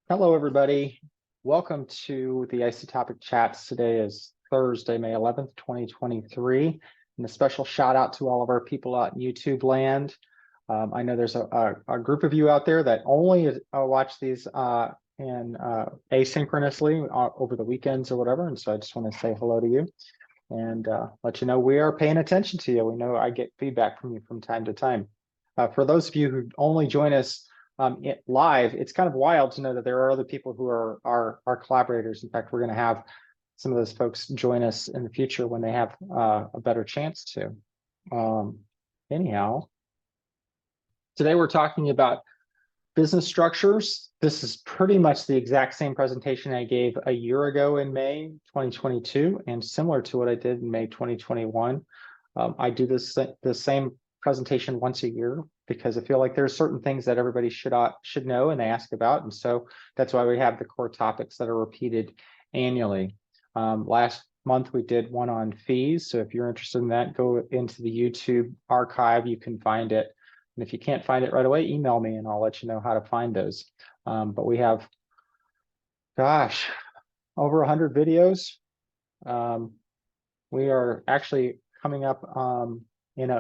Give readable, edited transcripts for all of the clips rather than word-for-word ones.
Hello, everybody. Welcome to the Isotopic Chats. Today is Thursday, May 11th, 2023. And a special shout out to all of our people out in YouTube land. I know there's a group of you out there that only watch these asynchronously over the weekends or whatever. And so I just want to say hello to you and let you know we are paying attention to you. We know I get feedback from you from time to time. For those of you who only join us live, it's kind of wild to know that there are other people who are our collaborators. In fact, we're going to have some of those folks join us in the future when they have a better chance to. Anyhow, today we're talking about business structures. This is pretty much the exact same presentation I gave a year ago in May 2022, and similar to what I did in May 2021. I do the same presentation once a year because I feel like there are certain things that everybody should know and they ask about, and so that's why we have the core topics that are repeated annually. Last month we did one on fees, so if you're interested in that, go into the YouTube archive. You can find it. And if you can't find it right away, email me and I'll let you know how to find those. But we have, gosh, over 100 videos. We are actually coming up in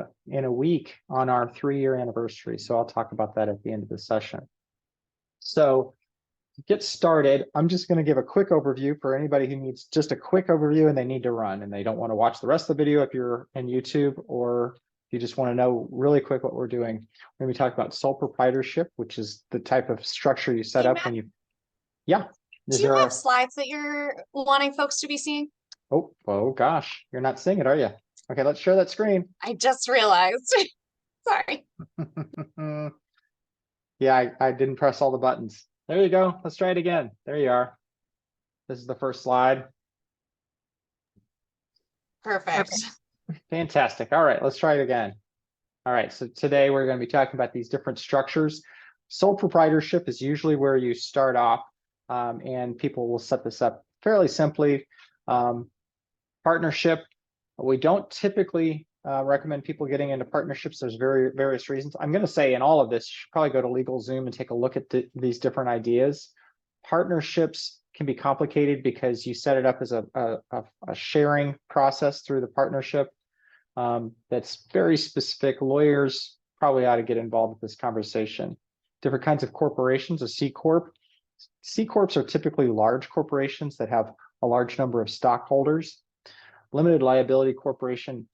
a week on our 3-year anniversary. So I'll talk about that at the end of the session. So to get started, I'm just going to give a quick overview for anybody who needs just a quick overview and they need to run and they don't want to watch the rest of the video if you're in YouTube, or you just want to know really quick what we're doing. We're going to be talking about sole proprietorship, which is the type of structure you set up when you, yeah. Do you have slides that you're wanting folks to be seeing? Oh gosh, you're not seeing it, are you? Okay, let's share that screen. I just realized. Sorry. Yeah, I didn't press all the buttons. There you go. Let's try it again. There you are. This is the first slide. Perfect. Fantastic. All right, let's try it again. All right, so today we're going to be talking about these different structures. Sole proprietorship is usually where you start off, and people will set this up fairly simply. Partnership, we don't typically recommend people getting into partnerships. There's various reasons. I'm going to say in all of this, you should probably go to LegalZoom and take a look at these different ideas. Partnerships can be complicated because you set it up as a sharing process through the partnership. That's very specific. Lawyers probably ought to get involved with this conversation. Different kinds of corporations, a C Corp. C Corps are typically large corporations that have a large number of stockholders. Limited liability corporation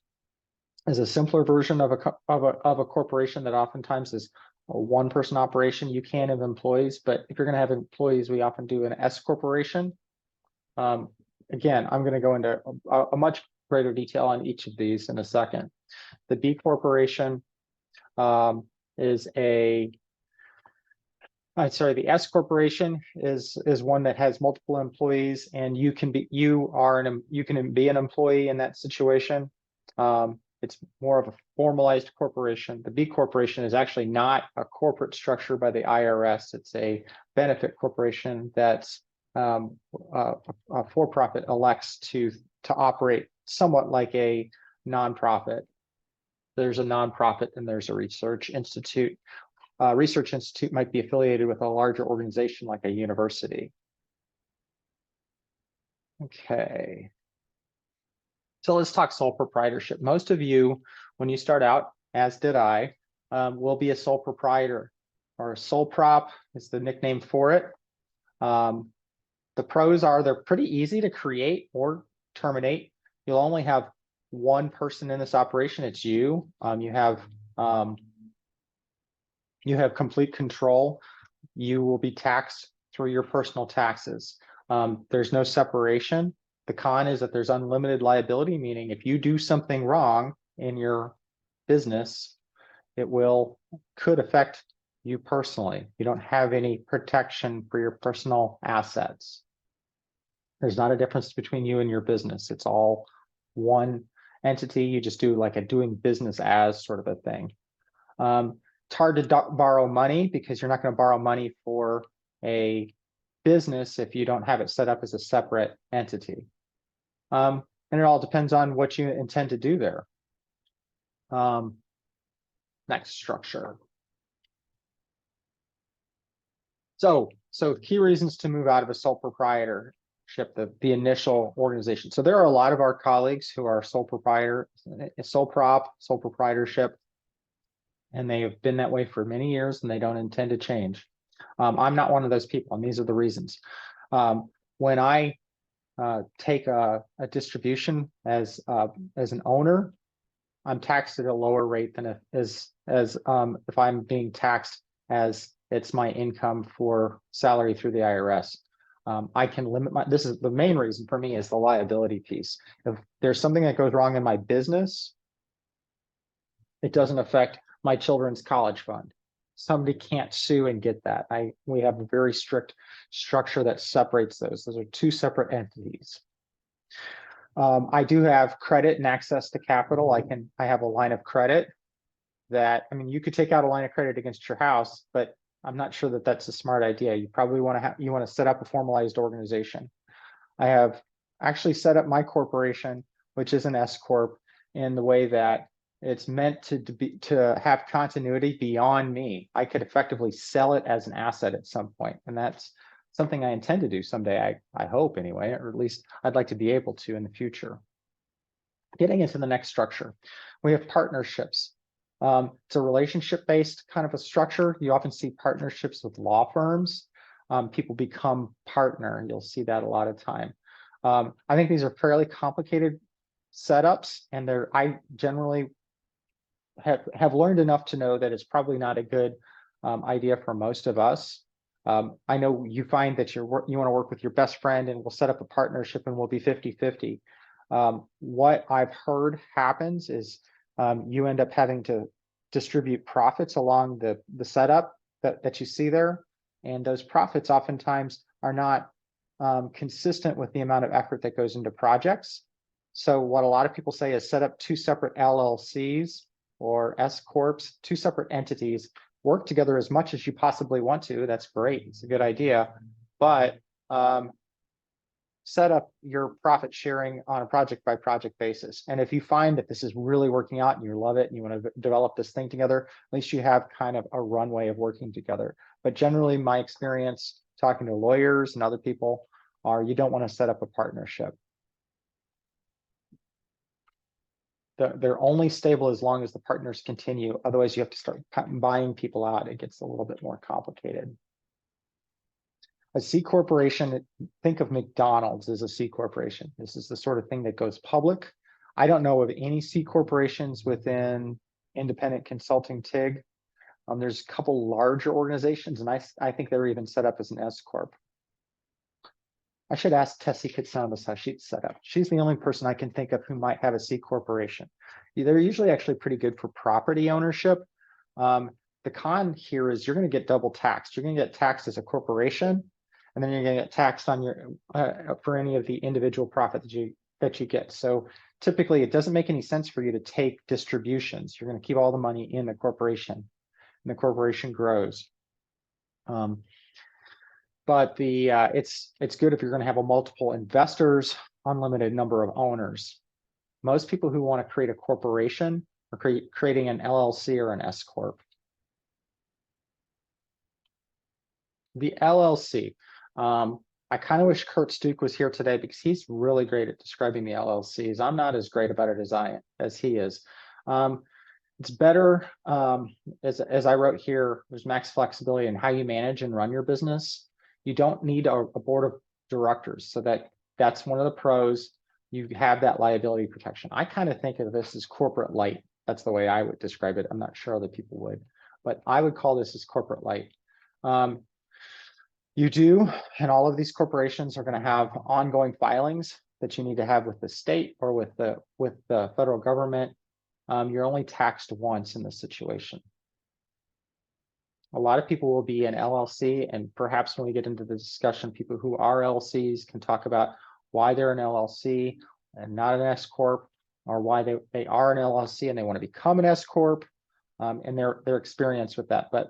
is a simpler version of a corporation that oftentimes is a one-person operation. You can have employees, but if you're going to have employees, we often do an S corporation. Again, I'm going to go into a much greater detail on each of these in a second. The B corporation is the S corporation is one that has multiple employees, and you can be an employee in that situation. It's more of a formalized corporation. The B corporation is actually not a corporate structure by the IRS. It's a benefit corporation that's a for-profit elects to operate somewhat like a nonprofit. There's a nonprofit and there's a research institute. Research institute might be affiliated with a larger organization like a university. Okay. So let's talk sole proprietorship. Most of you, when you start out, as did I, will be a sole proprietor, or a sole prop is the nickname for it. The pros are they're pretty easy to create or terminate. You'll only have one person in this operation. It's you. You have complete control. You will be taxed through your personal taxes. There's no separation. The con is that there's unlimited liability, meaning if you do something wrong in your business, it could affect you personally. You don't have any protection for your personal assets. There's not a difference between you and your business. It's all one entity. You just do like a doing business as sort of a thing. It's hard to borrow money because you're not going to borrow money for a business if you don't have it set up as a separate entity. And it all depends on what you intend to do there. Next, structure. So So key reasons to move out of a sole proprietorship, the initial organization. So there are a lot of our colleagues who are sole proprietor, sole prop, sole proprietorship, and they have been that way for many years and they don't intend to change. I'm not one of those people, and these are the reasons. When I take a distribution as an owner, I'm taxed at a lower rate than if I'm being taxed as it's my income for salary through the IRS. I can limit this is the main reason for me is the liability piece. If there's something that goes wrong in my business, it doesn't affect my children's college fund. Somebody can't sue and get that. We have a very strict structure that separates those. Those are two separate entities. I do have credit and access to capital. I have a line of credit that, I mean, you could take out a line of credit against your house, but I'm not sure that that's a smart idea. You probably want to set up a formalized organization. I have actually set up my corporation, which is an S Corp, in the way that it's meant to have continuity beyond me. I could effectively sell it as an asset at some point, and that's something I intend to do someday. I hope anyway, or at least I'd like to be able to in the future. Getting into the next structure, we have partnerships. It's a relationship-based kind of a structure. You often see partnerships with law firms. People become partner, and you'll see that a lot of time. I think these are fairly complicated setups, and I generally have learned enough to know that it's probably not a good idea for most of us. I know you find that you want to work with your best friend and we'll set up a partnership and we'll be 50-50. What I've heard happens is you end up having to distribute profits along the setup that you see there. And those profits oftentimes are not consistent with the amount of effort that goes into projects. So what a lot of people say is set up two separate LLCs or S Corps, two separate entities, work together as much as you possibly want to. That's great. It's a good idea. But set up your profit sharing on a project by project basis. And if you find that this is really working out and you love it and you want to develop this thing together, at least you have kind of a runway of working together. But generally, my experience talking to lawyers and other people are you don't want to set up a partnership. They're only stable as long as the partners continue. Otherwise, you have to start buying people out. It gets a little bit more complicated. A C corporation, think of McDonald's as a C corporation. This is the sort of thing that goes public. I don't know of any C corporations within independent consulting TIG. There's a couple larger organizations, and I think they're even set up as an S Corp. I should ask Tessie Katsanis how she's set up. She's the only person I can think of who might have a C corporation. They're usually actually pretty good for property ownership. The con here is you're going to get double taxed. You're going to get taxed as a corporation, and then you're going to get taxed on your for any of the individual profit that you get. So typically, it doesn't make any sense for you to take distributions. You're going to keep all the money in the corporation, and the corporation grows. But it's good if you're going to have a multiple investors, unlimited number of owners. Most people who want to create a corporation are creating an LLC or an S Corp. The LLC. I kind of wish Kurt Stuke was here today because he's really great at describing the LLCs. I'm not as great about it as he is. It's better, as I wrote here, there's max flexibility in how you manage and run your business. You don't need a board of directors, so that's one of the pros. You have that liability protection. I kind of think of this as corporate light. That's the way I would describe it. I'm not sure other people would, but I would call this as corporate light. You do, and all of these corporations are going to have ongoing filings that you need to have with the state or with the federal government. You're only taxed once in this situation. A lot of people will be an LLC, and perhaps when we get into the discussion, people who are LLCs can talk about why they're an LLC and not an S Corp, or why they are an LLC and they want to become an S Corp, and their experience with that. But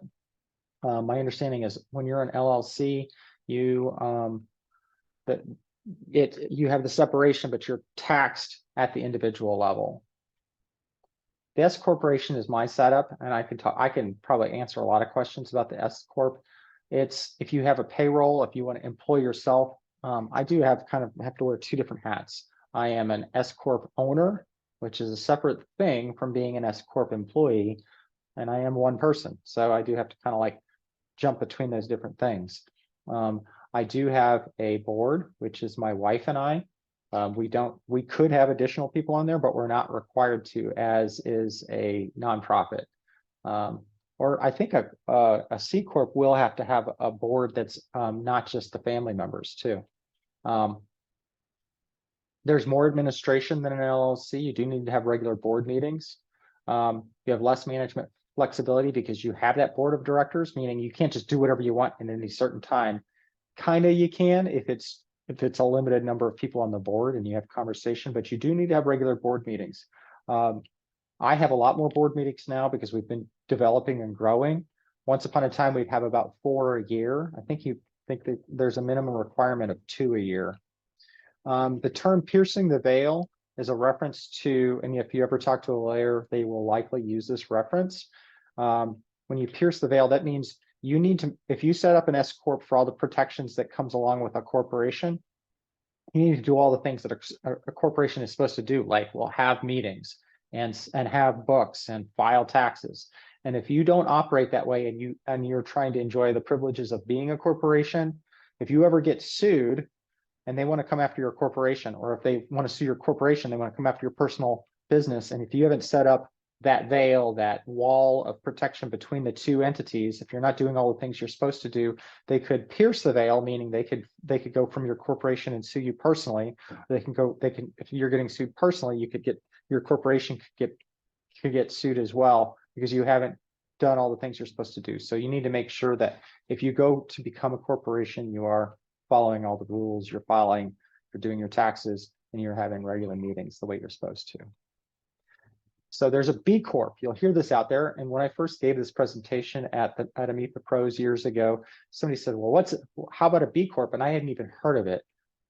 my understanding is when you're an LLC, you have the separation, but you're taxed at the individual level. The S corporation is my setup, and I can probably answer a lot of questions about the S Corp. It's if you have a payroll, if you want to employ yourself. I do have to wear two different hats. I am an S Corp owner, which is a separate thing from being an S Corp employee, and I am one person. So I do have to kind of like jump between those different things. I do have a board, which is my wife and I. We could have additional people on there, but we're not required to, as is a nonprofit. Or I think a C Corp will have to have a board that's not just the family members too. There's more administration than an LLC. You do need to have regular board meetings. You have less management flexibility because you have that board of directors, meaning you can't just do whatever you want in any certain time. Kind of you can if it's a limited number of people on the board and you have conversation, but you do need to have regular board meetings. I have a lot more board meetings now because we've been developing and growing. Once upon a time, we'd have about 4 a year. I think that there's a minimum requirement of 2 a year. The term piercing the veil is a reference to, and if you ever talk to a lawyer, they will likely use this reference. When you pierce the veil, that means you need to, if you set up an S Corp for all the protections that comes along with a corporation, you need to do all the things that a corporation is supposed to do, like, well, have meetings and have books and file taxes. And if you don't operate that way and you're trying to enjoy the privileges of being a corporation, if you ever get sued and they want to come after your corporation, or if they want to sue your corporation, they want to come after your personal business. And if you haven't set up that veil, that wall of protection between the two entities, if you're not doing all the things you're supposed to do, they could pierce the veil, meaning they could go from your corporation and sue you personally. If you're getting sued personally, your corporation could get sued as well because you haven't done all the things you're supposed to do. So you need to make sure that if you go to become a corporation, you are following all the rules, you're doing your taxes, and you're having regular meetings the way you're supposed to. So there's a B Corp. You'll hear this out there. And when I first gave this presentation at a Meet the Pros years ago, somebody said, well, how about a B Corp? And I hadn't even heard of it.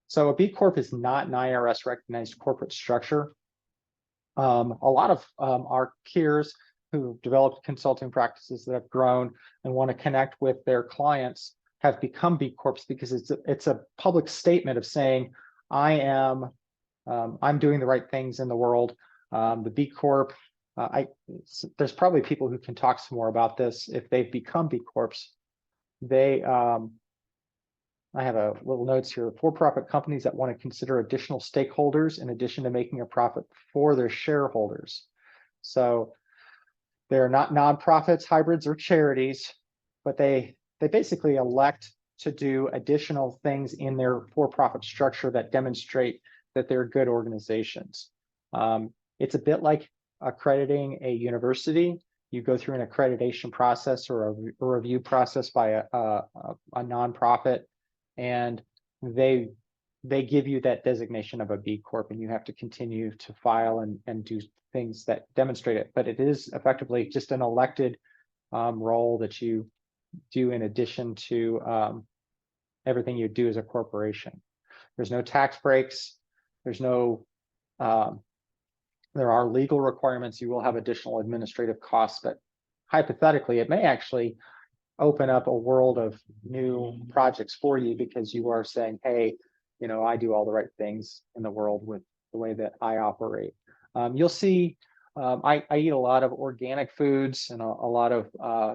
So a B Corp is not an IRS recognized corporate structure. A lot of our peers who developed consulting practices that have grown and want to connect with their clients have become B Corps because it's a public statement of saying, I'm doing the right things in the world. The B Corp, there's probably people who can talk some more about this if they've become B Corps. I have a little notes here. For-profit companies that want to consider additional stakeholders in addition to making a profit for their shareholders. So they're not nonprofits, hybrids, or charities, but they basically elect to do additional things in their for-profit structure that demonstrate that they're good organizations. It's a bit like accrediting a university. You go through an accreditation process or a review process by a nonprofit, and they give you that designation of a B Corp, and you have to continue to file and do things that demonstrate it. But it is effectively just an elected role that you do in addition to everything you do as a corporation. There's no tax breaks. There's no, there are legal requirements. You will have additional administrative costs, but hypothetically, it may actually open up a world of new projects for you because you are saying, hey, I do all the right things in the world with the way that I operate. You'll see, I eat a lot of organic foods and a lot of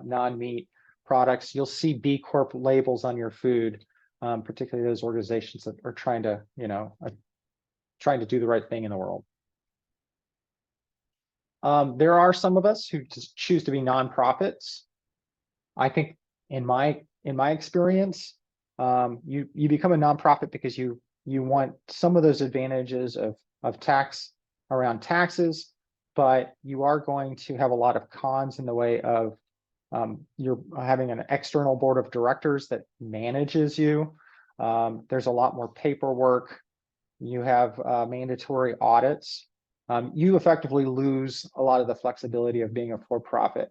non-meat products. You'll see B Corp labels on your food, particularly those organizations that are trying to do the right thing in the world. There are some of us who just choose to be nonprofits. I think in my experience, you become a nonprofit because you want some of those advantages of tax around taxes, but you are going to have a lot of cons in the way of you're having an external board of directors that manages you. There's a lot more paperwork. You have mandatory audits. You effectively lose a lot of the flexibility of being a for-profit.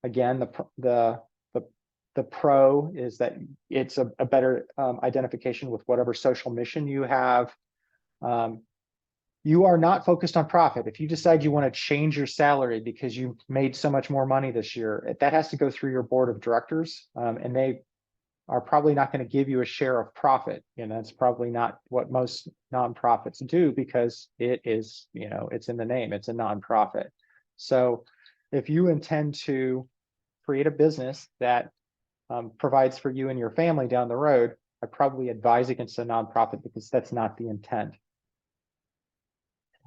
Again, the pro is that it's a better identification with whatever social mission you have. You are not focused on profit. If you decide you want to change your salary because you made so much more money this year, that has to go through your board of directors, and are probably not going to give you a share of profit. And that's probably not what most nonprofits do, because it is, it's in the name, it's a nonprofit. So if you intend to create a business that provides for you and your family down the road, I probably advise against a nonprofit, because that's not the intent.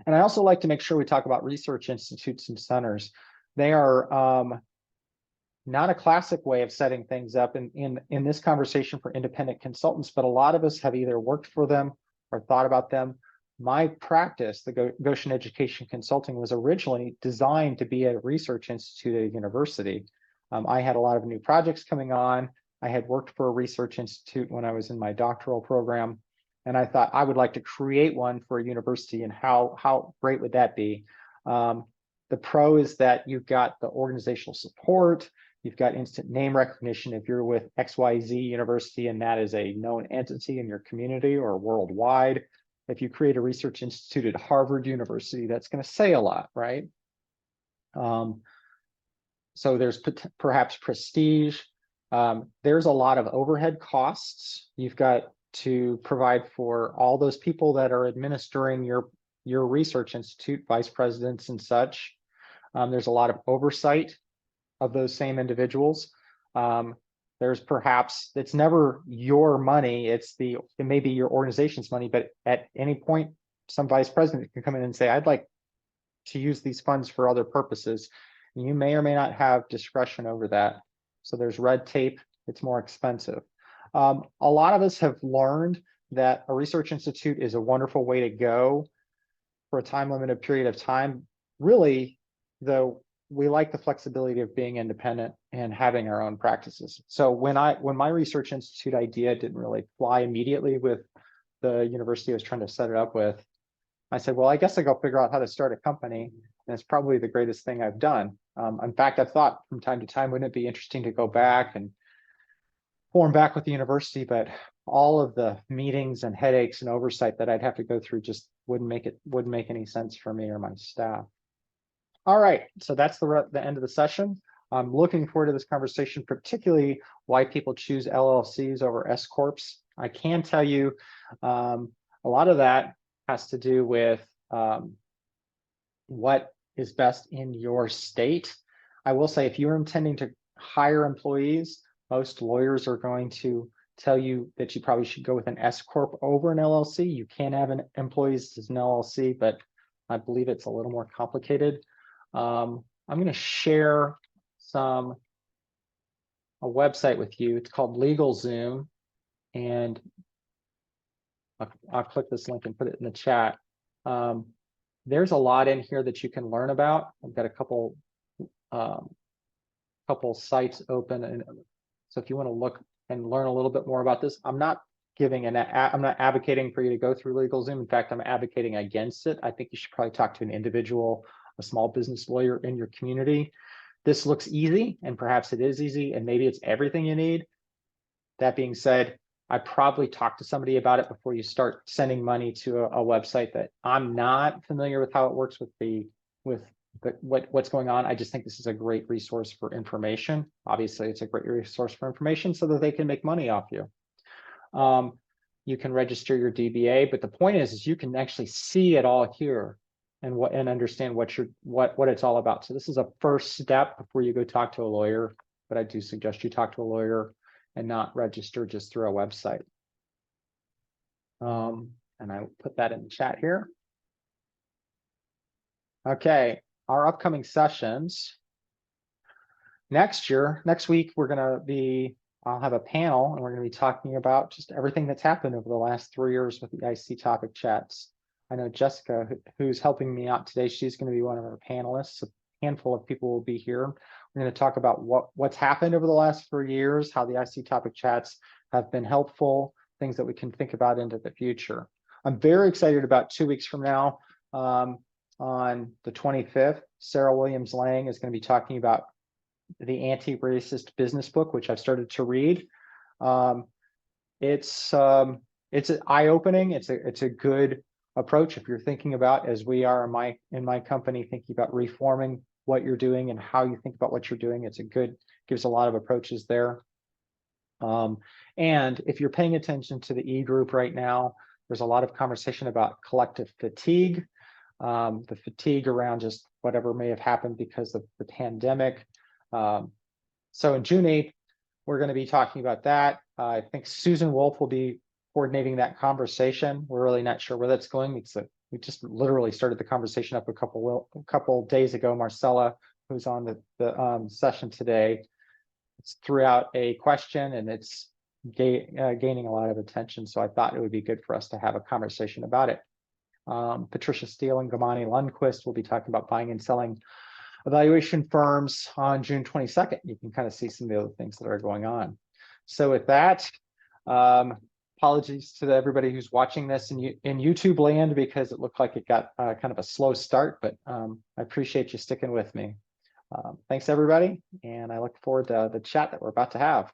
And I also like to make sure we talk about research institutes and centers. They are not a classic way of setting things up in this conversation for independent consultants, but a lot of us have either worked for them or thought about them. My practice, the Goshen Education Consulting, was originally designed to be a research institute at a university. I had a lot of new projects coming on. I had worked for a research institute when I was in my doctoral program, and I thought I would like to create one for a university, and how great would that be? The pro is that you've got the organizational support, you've got instant name recognition if you're with XYZ University and that is a known entity in your community or worldwide. If you create a research institute at Harvard University, that's going to say a lot, right? So there's perhaps prestige. There's a lot of overhead costs. You've got to provide for all those people that are administering your research institute, vice presidents and such. There's a lot of oversight of those same individuals. There's perhaps, it's never your money, it may be your organization's money, but at any point, some vice president can come in and say, I'd like to use these funds for other purposes. And you may or may not have discretion over that. So there's red tape, it's more expensive. A lot of us have learned that a research institute is a wonderful way to go for a time limited period of time. Really, though, we like the flexibility of being independent and having our own practices. So when my research institute idea didn't really fly immediately with the university I was trying to set it up with, I said, well, I guess I go figure out how to start a company. And it's probably the greatest thing I've done. In fact, I've thought from time to time, wouldn't it be interesting to go back and form back with the university, but all of the meetings and headaches and oversight that I'd have to go through just wouldn't make any sense for me or my staff. All right, so that's the end of the session. I'm looking forward to this conversation, particularly why people choose LLCs over S Corps. I can tell you a lot of that has to do with what is best in your state. I will say, if you're intending to hire employees, most lawyers are going to tell you that you probably should go with an S Corp over an LLC. You can have employees as an LLC, but I believe it's a little more complicated. I'm going to share a website with you. It's called LegalZoom, and I'll click this link and put it in the chat. There's a lot in here that you can learn about. I've got a couple sites open, and so if you want to look and learn a little bit more about this, I'm not advocating for you to go through LegalZoom. In fact, I'm advocating against it. I think you should probably talk to an individual, a small business lawyer in your community. This looks easy, and perhaps it is easy, and maybe it's everything you need. That being said, I probably talk to somebody about it before you start sending money to a website that I'm not familiar with how it works with what's going on. I just think this is a great resource for information. Obviously, it's a great resource for information so that they can make money off you. You can register your DBA, but the point is you can actually see it all here and understand what it's all about. So this is a first step before you go talk to a lawyer, but I do suggest you talk to a lawyer and not register just through a website. And I will put that in the chat here. Okay, our upcoming sessions. Next week, I'll have a panel, and we're going to be talking about just everything that's happened over the last 3 years with the IC topic chats. I know Jessica, who's helping me out today, she's going to be one of our panelists. A handful of people will be here. We're going to talk about what's happened over the last 3 years, how the IC topic chats have been helpful, things that we can think about into the future. I'm very excited about 2 weeks from now. On the 25th, Sarah Williams Lang is going to be talking about the Anti-Racist Business Book, which I've started to read. It's eye-opening. It's a good approach if you're thinking about, as we are in my company, thinking about reforming what you're doing and how you think about what you're doing. Gives a lot of approaches there. And if you're paying attention to the e-group right now, there's a lot of conversation about collective fatigue, the fatigue around just whatever may have happened because of the pandemic. So in June 8th, we're going to be talking about that. I think Susan Wolf will be coordinating that conversation. We're really not sure where that's going. We just literally started the conversation up a couple days ago. Marcella, who's on the session today, it's threw out a question and it's gaining a lot of attention. So I thought it would be good for us to have a conversation about it. Patricia Steele and Gamani Lundquist will be talking about buying and selling evaluation firms on June 22nd. You can kind of see some of the other things that are going on. So with that, apologies to everybody who's watching this in YouTube land because it looked like it got kind of a slow start, but I appreciate you sticking with me. Thanks everybody, and I look forward to the chat that we're about to have.